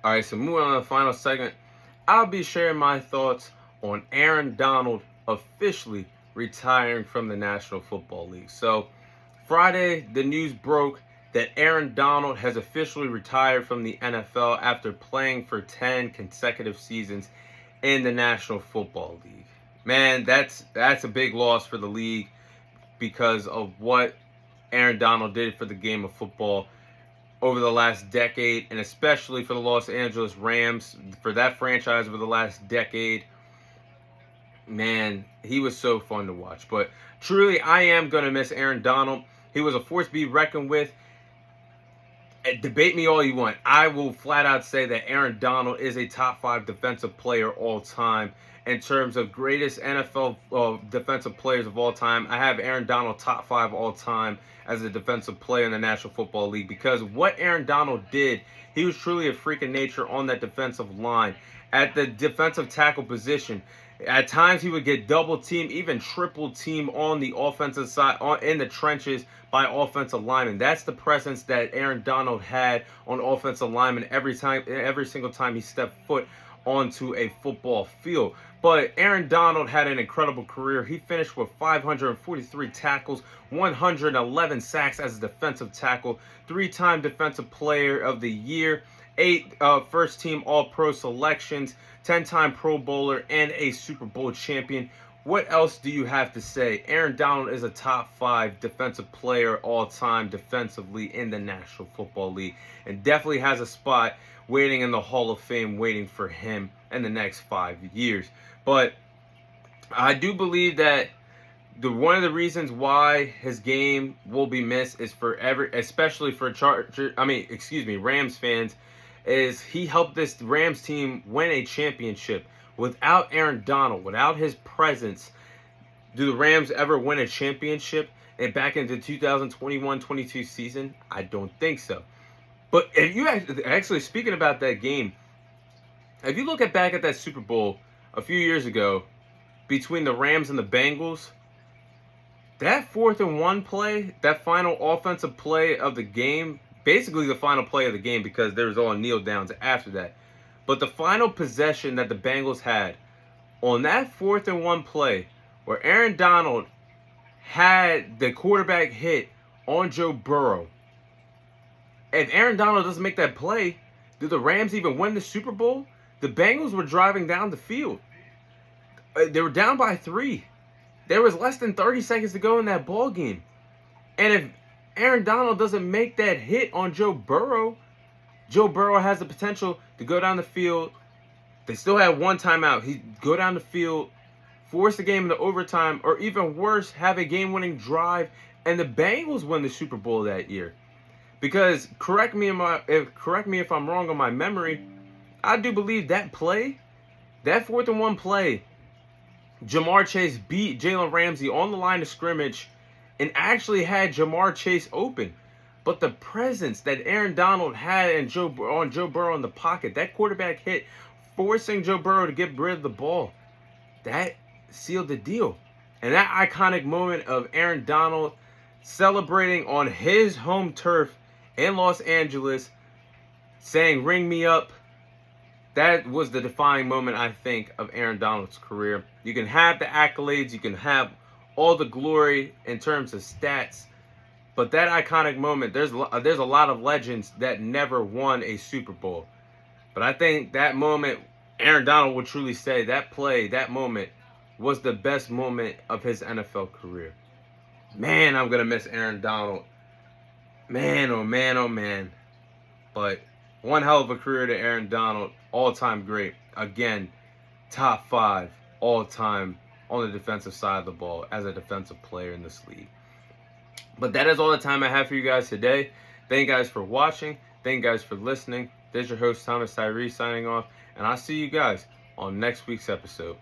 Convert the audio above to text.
All right, so moving on to the final segment, I'll be sharing my thoughts on Aaron Donald officially retiring from the National Football League. So, Friday, the news broke that Aaron Donald has officially retired from the NFL after playing for 10 consecutive seasons in the National Football League. Man, that's a big loss for the league because of what Aaron Donald did for the game of football over the last decade, and especially for the Los Angeles Rams, for that franchise over the last decade. Man, he was so fun to watch. But truly, I am going to miss Aaron Donald. He was a force to be reckoned with. Debate me all you want. I will flat out say that Aaron Donald is a top 5 defensive player all time. In terms of greatest NFL defensive players of all time, I have Aaron Donald top 5 all time as a defensive player in the National Football League, because what Aaron Donald did, he was truly a freak of nature on that defensive line. At the defensive tackle position, at times he would get double team, even triple team on the offensive side, in the trenches by offensive linemen. That's the presence that Aaron Donald had on offensive linemen every single time he stepped foot onto a football field. But Aaron Donald had an incredible career. He finished with 543 tackles, 111 sacks as a defensive tackle, 3-time Defensive Player of the Year, 8 first-team All-Pro selections, 10-time Pro Bowler, and a Super Bowl champion. What else do you have to say? Aaron Donald is a top 5 defensive player all time defensively in the National Football League, and definitely has a spot waiting in the Hall of Fame waiting for him in the next 5 years. But I do believe that one of the reasons why his game will be missed is especially for Rams fans, is he helped this Rams team win a championship. Without Aaron Donald, without his presence, do the Rams ever win a championship? And back into 2021-22 season, I don't think so. But if you actually speaking about that game, if you look back at that Super Bowl a few years ago between the Rams and the Bengals, that 4th and 1 play, that final offensive play of the game, basically the final play of the game because there was all kneel downs after that. But the final possession that the Bengals had on that 4th and 1 play, where Aaron Donald had the quarterback hit on Joe Burrow, if Aaron Donald doesn't make that play, do the Rams even win the Super Bowl? The Bengals were driving down the field. They were down by 3. There was less than 30 seconds to go in that ball game. And if Aaron Donald doesn't make that hit on Joe Burrow has the potential to go down the field. They still had one timeout. He'd go down the field, force the game into overtime, or even worse, have a game-winning drive, and the Bengals win the Super Bowl that year. Because correct me if I'm wrong on my memory, I do believe that play, that 4th and 1 play, Ja'Marr Chase beat Jalen Ramsey on the line of scrimmage and actually had Ja'Marr Chase open. But the presence that Aaron Donald had on Joe Burrow in the pocket, that quarterback hit, forcing Joe Burrow to get rid of the ball, that sealed the deal. And that iconic moment of Aaron Donald celebrating on his home turf in Los Angeles, saying, "Ring me up," that was the defining moment, I think, of Aaron Donald's career. You can have the accolades, you can have all the glory in terms of stats, but that iconic moment, there's a lot of legends that never won a Super Bowl. But I think that moment, Aaron Donald would truly say that play, that moment, was the best moment of his NFL career. Man, I'm going to miss Aaron Donald. Man, oh man, oh man. But one hell of a career to Aaron Donald. All-time great. Again, top 5 all-time on the defensive side of the ball as a defensive player in this league. But that is all the time I have for you guys today. Thank you guys for watching. Thank you guys for listening. This is your host, Thomas Tyree, signing off. And I'll see you guys on next week's episode.